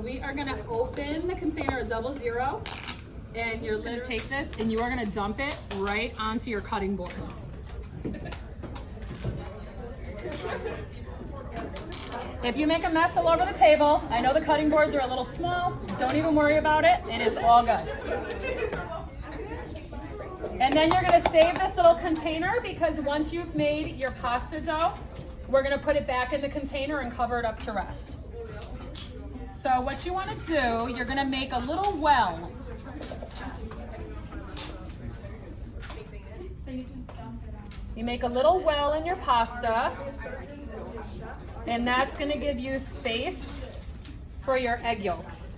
we are gonna open the container at 00, and you're gonna take this and you are gonna dump it right onto your cutting board. If you make a mess all over the table, I know the cutting boards are a little small, don't even worry about it, it is all good. And then you're gonna save this little container because once you've made your pasta dough, we're gonna put it back in the container and cover it up to rest. So what you wanna do, you're gonna make a little well. You make a little well in your pasta, and that's gonna give you space for your egg yolks.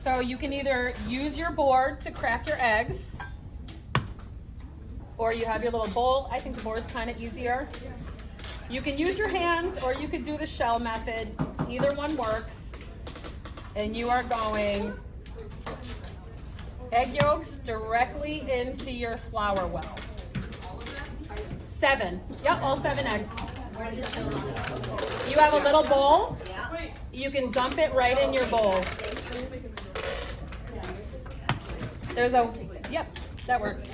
So you can either use your board to crack your eggs, or you have your little bowl. I think the board's kind of easier. You can use your hands, or you could do the shell method. Either one works. And you are going egg yolks directly into your flour well. 7. Yep, all 7 eggs. You have a little bowl. You can dump it right in your bowl. There's a, yep, that works.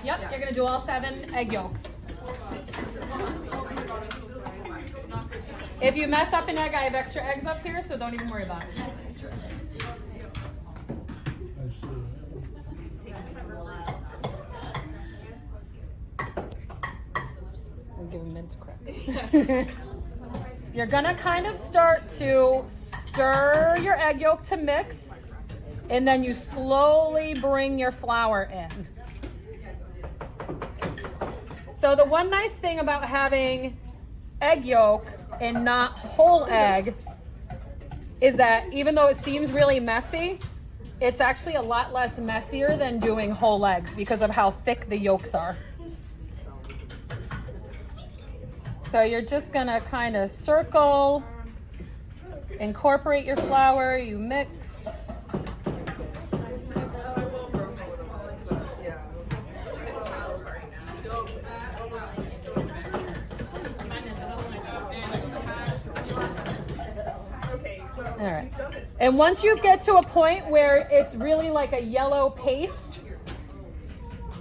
Yep, you're gonna do all 7 egg yolks. If you mess up an egg, I have extra eggs up here, so don't even worry about it. I'll give him mint crack. You're gonna kind of start to stir your egg yolk to mix, and then you slowly bring your flour in. So the one nice thing about having egg yolk and not whole egg is that even though it seems really messy, it's actually a lot less messier than doing whole eggs because of how thick the yolks are. So you're just gonna kind of circle, incorporate your flour, you mix. All right. And once you get to a point where it's really like a yellow paste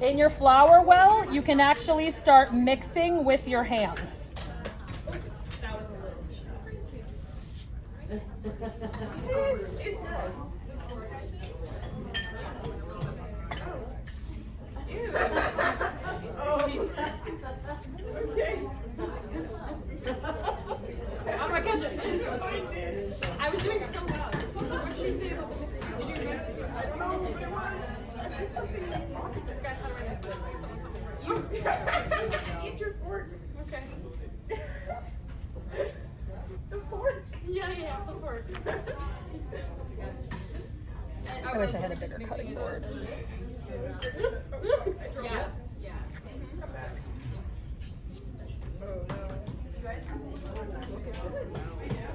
in your flour well, you can actually start mixing with your hands. How do I catch it? I was doing so well. What did she say about the whole thing? Did you guys? I don't know what it was. I did something like talking. Guys, how do I answer this? Eat your fork. Okay. The fork? Yeah, some fork. I wish I had a bigger cutting board. Yeah. Oh no. You guys have look at this.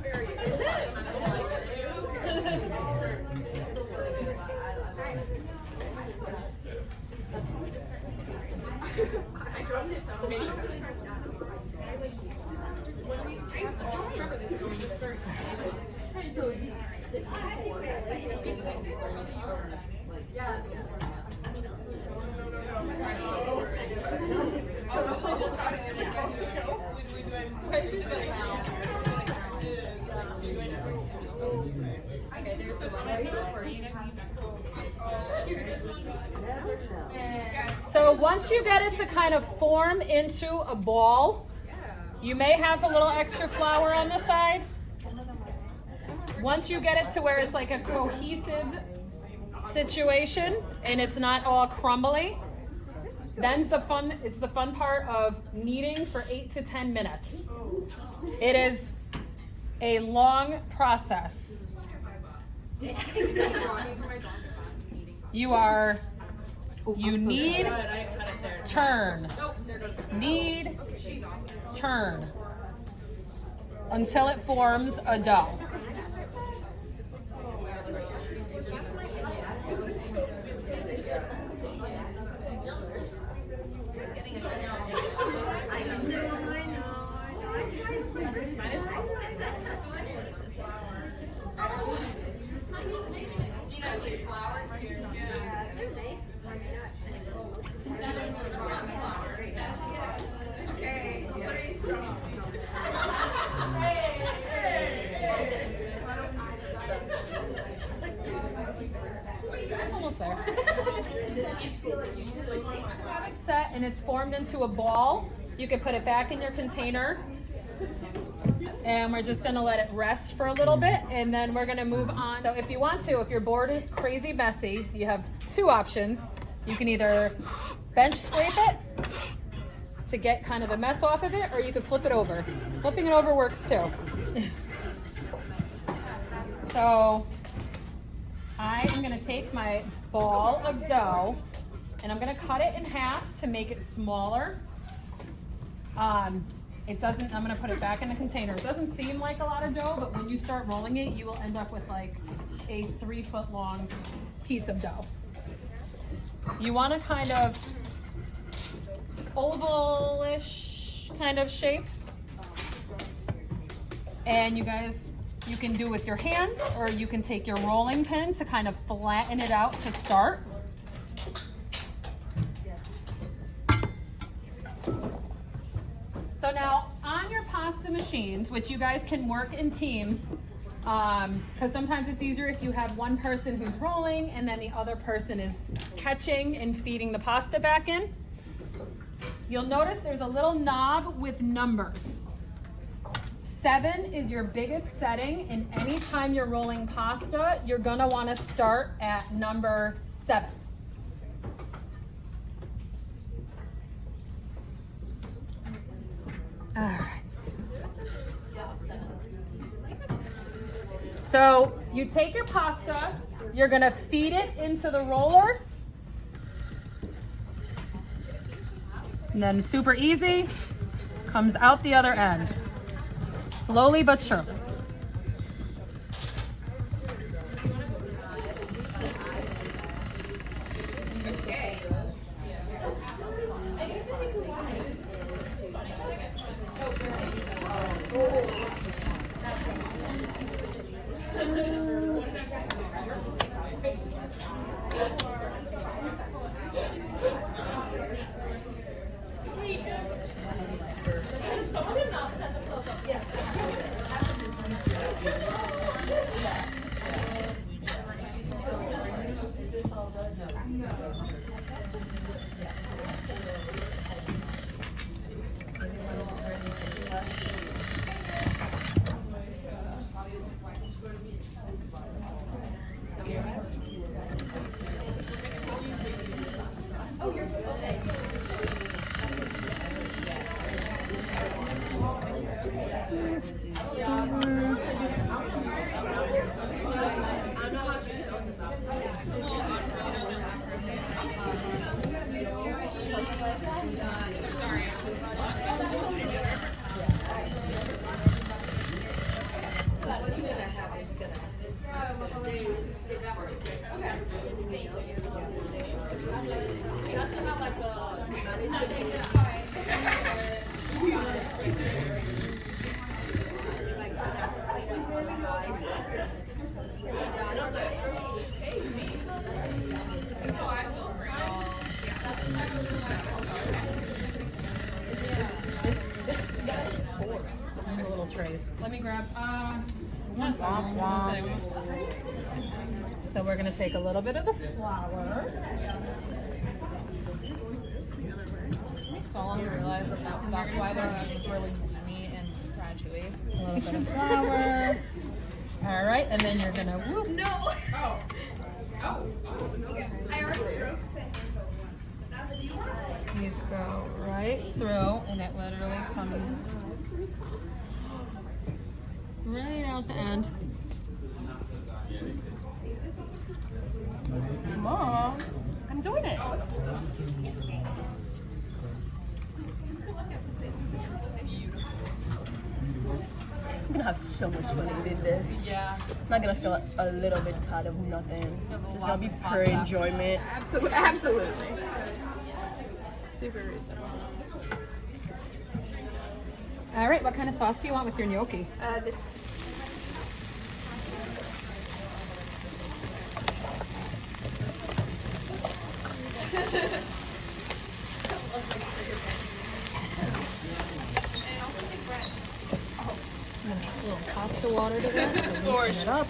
Very is it? I dropped it so many times. I don't remember this going to start. Yes. So once you get it to kind of form into a ball, you may have a little extra flour on the side. Once you get it to where it's like a cohesive situation and it's not all crumbly, then's the fun. It's the fun part of kneading for 8 to 10 minutes. It is a long process. You need, turn, knead, turn until it forms a dough. Almost there. It's set and it's formed into a ball. You can put it back in your container. And we're just gonna let it rest for a little bit and then we're gonna move on. So if you want to, if your board is crazy messy, you have two options. You can either bench scrape it to get kind of the mess off of it, or you can flip it over. Flipping it over works too. So I am gonna take my ball of dough and I'm gonna cut it in half to make it smaller. I'm gonna put it back in the container. It doesn't seem like a lot of dough, but when you start rolling it, you will end up with like a 3-foot long piece of dough. You want a kind of ovalish kind of shape. And you guys, you can do with your hands or you can take your rolling pin to kind of flatten it out to start. So now on your pasta machines, which you guys can work in teams, because sometimes it's easier if you have one person who's rolling and then the other person is catching and feeding the pasta back in. You'll notice there's a little knob with numbers. 7 is your biggest setting, and anytime you're rolling pasta, you're gonna wanna start at number 7. All right. So you take your pasta, you're gonna feed it into the roller, and then super easy, comes out the other end. Slowly but surely. Let me grab, so we're gonna take a little bit of the flour. I so long to realize that's why their meat is really meaty and crunchy. A little bit of flour. All right, and then you're gonna whoop. No! Oh. These go right through, and it literally comes right out the end. Mom, I'm doing it. I'm gonna have so much fun eating this. Yeah. I'm not gonna feel a little bit tired of nothing. It's gonna be pure enjoyment. Absolutely. Absolutely. Super reasonable. All right, what kind of sauce do you want with your gnocchi? This. A little pasta water to that. To loosen it up.